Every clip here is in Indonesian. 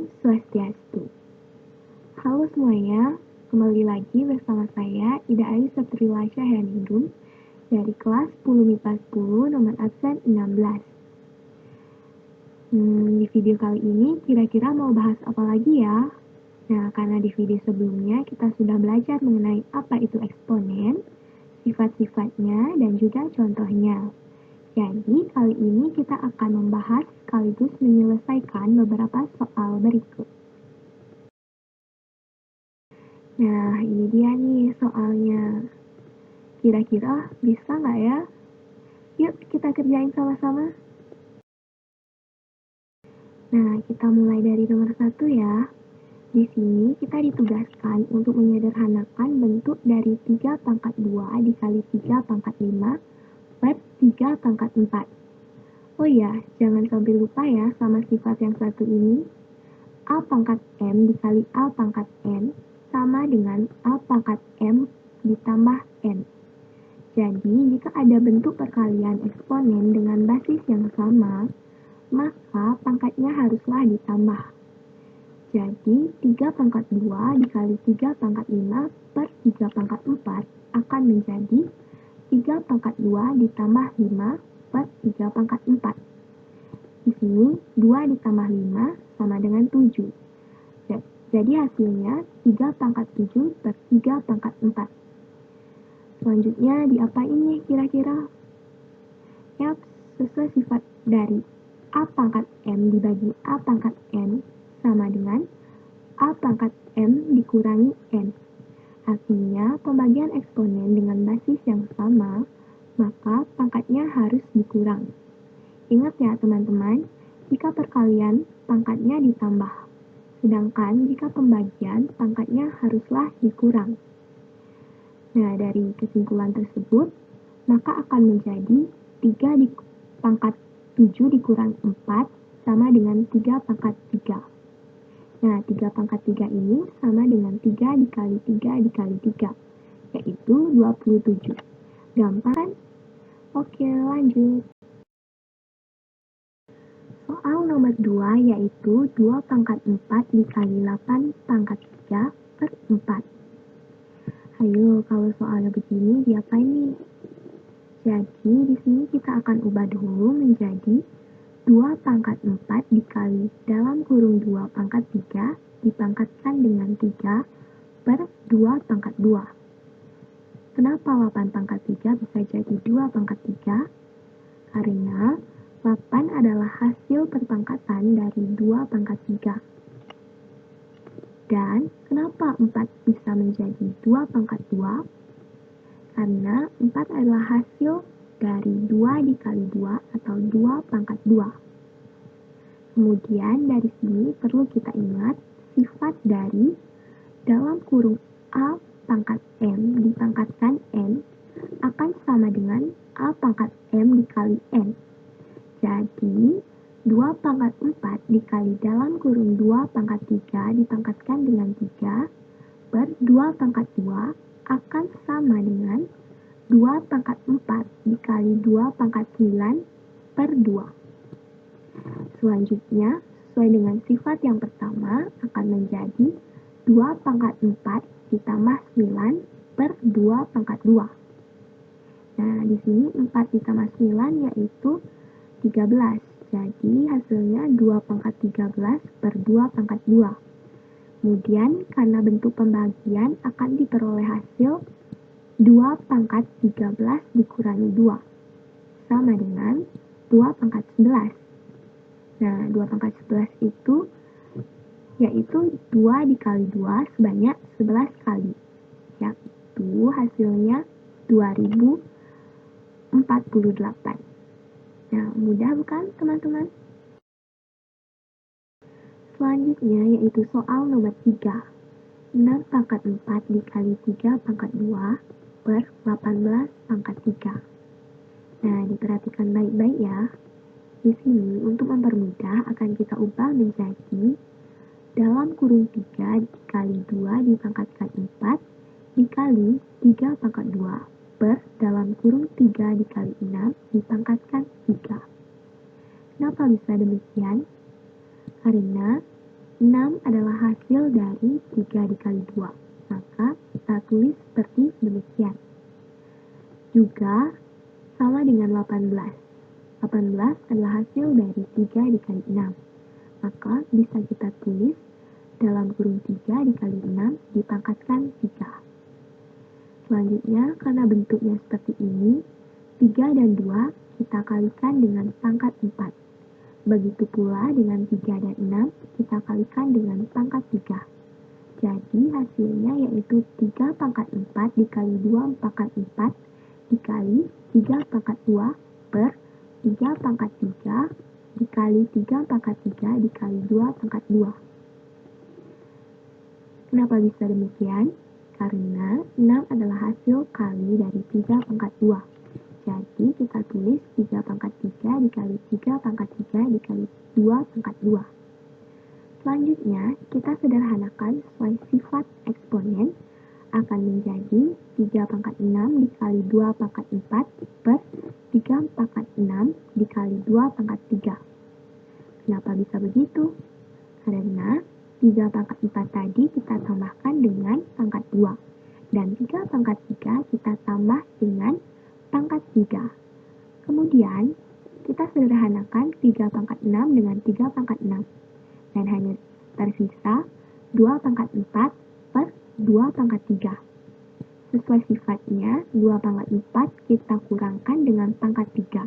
Om Swastiastu. Halo semuanya, kembali lagi bersama saya Ida Ayu Satrilasya Syahaningrum dari kelas 10 MIPA 10 nomor absen 16. Di video kali ini kira-kira mau bahas apa lagi ya? Nah, karena di video sebelumnya kita sudah belajar mengenai apa itu eksponen, sifat-sifatnya, dan juga contohnya. Jadi, kali ini kita akan membahas sekaligus menyelesaikan beberapa soal berikut. Nah, ini dia nih soalnya. Kira-kira bisa nggak ya? Yuk, kita kerjain sama-sama. Nah, kita mulai dari nomor 1 ya. Di sini kita ditugaskan untuk menyederhanakan bentuk dari 3 pangkat 2 dikali 3 pangkat 5 per 3 pangkat 4. Oh ya, jangan sampai lupa ya sama sifat yang satu ini. A pangkat M dikali A pangkat N sama dengan A pangkat M ditambah N. Jadi, jika ada bentuk perkalian eksponen dengan basis yang sama, maka pangkatnya haruslah ditambah. Jadi, 3 pangkat 2 dikali 3 pangkat 5 per 3 pangkat 4 akan menjadi 3 pangkat 2 ditambah 5 per 3 pangkat 4. Di sini, 2 ditambah 5 sama dengan 7. Jadi hasilnya 3 pangkat 7 per 3 pangkat 4. Selanjutnya diapain nih kira-kira? Yap, sesuai sifat dari A pangkat M dibagi A pangkat N sama dengan A pangkat M dikurangi N. Artinya, pembagian eksponen dengan basis yang sama, maka pangkatnya harus dikurang. Ingat ya teman-teman, jika perkalian pangkatnya ditambah, sedangkan jika pembagian pangkatnya haruslah dikurang. Nah, dari kesimpulan tersebut, maka akan menjadi 3 pangkat 7 dikurang 4 sama dengan 3 pangkat 3. Nah, 3 pangkat 3 ini sama dengan 3 dikali 3 dikali 3, yaitu 27. Gampang kan? Oke, lanjut. Soal nomor 2 yaitu 2 pangkat 4 dikali 8 pangkat 3 per 4. Ayo, kalau soalnya begini diapain nih? Jadi, di sini kita akan ubah dulu menjadi 2 pangkat 4 dikali dalam kurung 2 pangkat 3 dipangkatkan dengan 3 per 2 pangkat 2. Kenapa 8 pangkat 3 bisa jadi 2 pangkat 3? Karena 8 adalah hasil perpangkatan dari 2 pangkat 3. Dan kenapa 4 bisa menjadi 2 pangkat 2? Karena 4 adalah hasil dari 2 dikali 2 atau 2 pangkat 2. Kemudian dari sini perlu kita ingat sifat dari dalam kurung A pangkat M dipangkatkan N akan sama dengan A pangkat M dikali N. Jadi, 2 pangkat 4 dikali dalam kurung 2 pangkat 3 dipangkatkan dengan 3 per 2 pangkat 2 akan sama dengan 2 pangkat 4 dikali 2 pangkat 9 per 2. Selanjutnya, sesuai dengan sifat yang pertama akan menjadi 2 pangkat 4 ditambah 9 per 2 pangkat 2. Nah, di sini 4 ditambah 9 yaitu 13. Jadi, hasilnya 2 pangkat 13 per 2 pangkat 2. Kemudian, karena bentuk pembagian akan diperoleh hasil 2 pangkat 13 dikurangi 2. Sama dengan 2 pangkat 11. Nah, 2 pangkat 11 itu yaitu 2 dikali 2 sebanyak 11 kali. Yaitu hasilnya 2048. Nah, mudah bukan teman-teman? Selanjutnya yaitu soal nomor 3. 6 pangkat 4 dikali 3 pangkat 2 per 18 pangkat 3. Nah, diperhatikan baik-baik ya. Di sini untuk mempermudah akan kita ubah menjadi dalam kurung 3 dikali 2 dipangkatkan 4 dikali 3 pangkat 2 per dalam kurung 3 dikali 6 dipangkatkan 3. Kenapa bisa demikian? Karena 6 adalah hasil dari 3 dikali 2. Maka kita tulis seperti demikian. Juga sama dengan 18. 18 adalah hasil dari 3 dikali 6. Maka bisa kita tulis dalam kurung 3 dikali 6 dipangkatkan 3. Selanjutnya, karena bentuknya seperti ini, 3 dan 2 kita kalikan dengan pangkat 4. Begitu pula dengan 3 dan 6 kita kalikan dengan pangkat 3. Jadi hasilnya yaitu 3 pangkat 4 dikali 2 pangkat 4 dikali 3 pangkat 2 per 3 pangkat 3 dikali 3 pangkat 3 dikali 2 pangkat 2. Kenapa bisa demikian? Karena 6 adalah hasil kali dari 3 pangkat 2. Jadi kita tulis 3 pangkat 3 dikali 3 pangkat 3 dikali 2 pangkat 2. Selanjutnya, kita sederhanakan sesuai sifat eksponen akan menjadi 3 pangkat 6 dikali 2 pangkat 4 per 3 pangkat 6 dikali 2 pangkat 3. Kenapa bisa begitu? Karena 3 pangkat 4 tadi kita tambahkan dengan pangkat 2. Dan 3 pangkat 3 kita tambah dengan pangkat 3. Kemudian, kita sederhanakan 3 pangkat 6 dengan 3 pangkat 6. Dan hanya tersisa 2 pangkat 4 per 2 pangkat 3. Sesuai sifatnya, 2 pangkat 4 kita kurangkan dengan pangkat 3.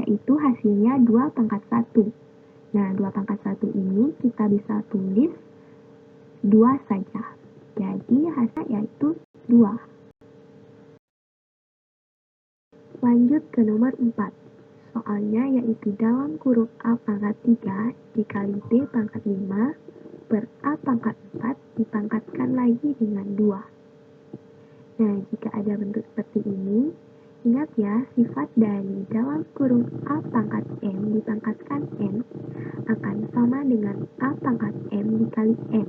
Yaitu hasilnya 2 pangkat 1. Nah, 2 pangkat 1 ini kita bisa tulis 2 saja. Jadi hasilnya yaitu 2. Lanjut ke nomor 4. Soalnya yaitu dalam kurung A pangkat 3 dikali B pangkat 5 per A pangkat 4 dipangkatkan lagi dengan 2. Nah, jika ada bentuk seperti ini, ingat ya, sifat dari dalam kurung A pangkat M dipangkatkan N akan sama dengan A pangkat M dikali N.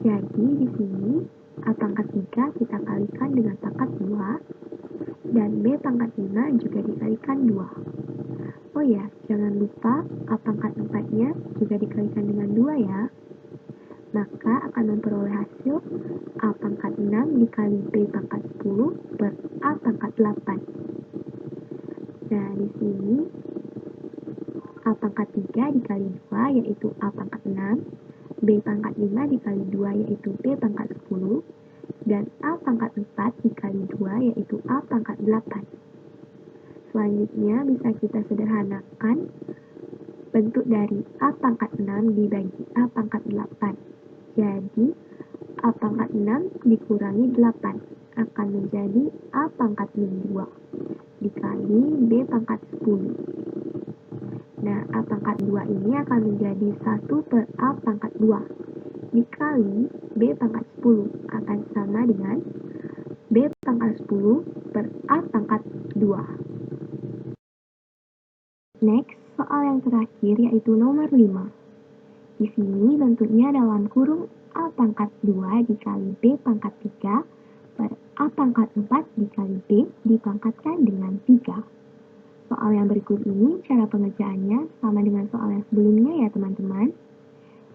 Jadi di sini A pangkat 3 kita kalikan dengan pangkat 2 dan B pangkat 5 juga dikalikan 2. Oh ya, jangan lupa A pangkat 4-nya juga dikalikan dengan 2 ya. Maka akan memperoleh hasil A pangkat 6 dikali B pangkat 10 per A pangkat 8. Nah, di sini A pangkat 3 dikali 2 yaitu A pangkat 6, B pangkat 5 dikali 2 yaitu B pangkat 10, dan A pangkat 4 dikali 2 yaitu A pangkat 8. Selanjutnya bisa kita sederhanakan bentuk dari A pangkat 6 dibagi A pangkat 8. Jadi A pangkat 6 dikurangi 8 akan menjadi A pangkat min 2 dikali B pangkat 10. Nah, A pangkat 2 ini akan menjadi 1 per A pangkat 2 dikali B pangkat 10 akan sama dengan B pangkat 10 per A pangkat 2. Next, soal yang terakhir yaitu nomor 5. Di sini bentuknya dalam kurung A pangkat 2 dikali B pangkat 3 per A pangkat 4 dikali B dipangkatkan dengan 3. Soal yang berikut ini cara pengerjaannya sama dengan soal yang sebelumnya ya teman-teman.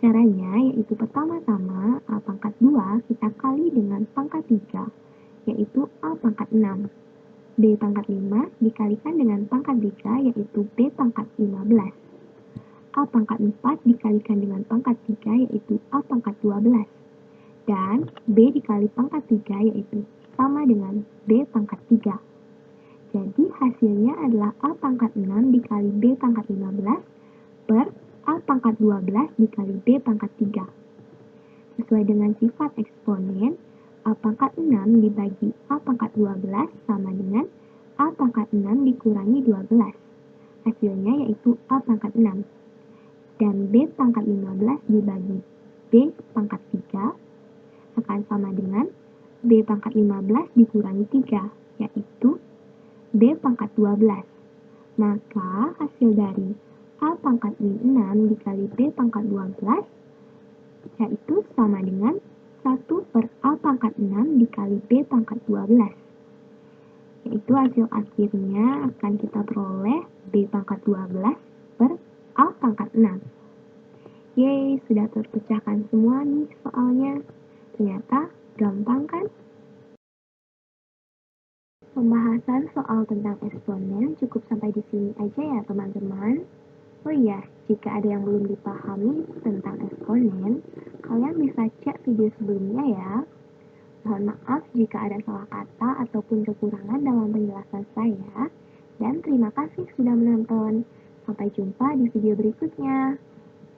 Caranya yaitu pertama-tama A pangkat 2 kita kali dengan pangkat 3 yaitu A pangkat 6. B pangkat 5 dikalikan dengan pangkat 3 yaitu B pangkat 15. A pangkat 4 dikalikan dengan pangkat 3 yaitu A pangkat 12. Dan B dikali pangkat 3 yaitu sama dengan B pangkat 3. Jadi hasilnya adalah A pangkat 6 dikali B pangkat 15 per A pangkat 12 dikali B pangkat 3. Sesuai dengan sifat eksponen, A pangkat 6 dibagi A pangkat 12 sama dengan A pangkat 6 dikurangi 12. Hasilnya yaitu A pangkat 6. Dan B pangkat 15 dibagi B pangkat 3 akan sama dengan B pangkat 15 dikurangi 3, yaitu B pangkat 12. Maka hasil dari A pangkat min 6 dikali B pangkat 12 yaitu sama dengan 1 per A pangkat 6 dikali B pangkat 12. Yaitu hasil akhirnya akan kita peroleh B pangkat 12 per A pangkat 6. Yeay, sudah terpecahkan semua nih soalnya. Ternyata gampang kan? Pembahasan soal tentang eksponen cukup sampai di sini aja ya teman-teman. Oh iya, jika ada yang belum dipahami tentang eksponen, kalian bisa cek video sebelumnya ya. Mohon maaf jika ada salah kata ataupun kekurangan dalam penjelasan saya. Dan terima kasih sudah menonton. Sampai jumpa di video berikutnya.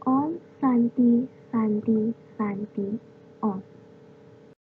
Om Santi Santi Santi Om.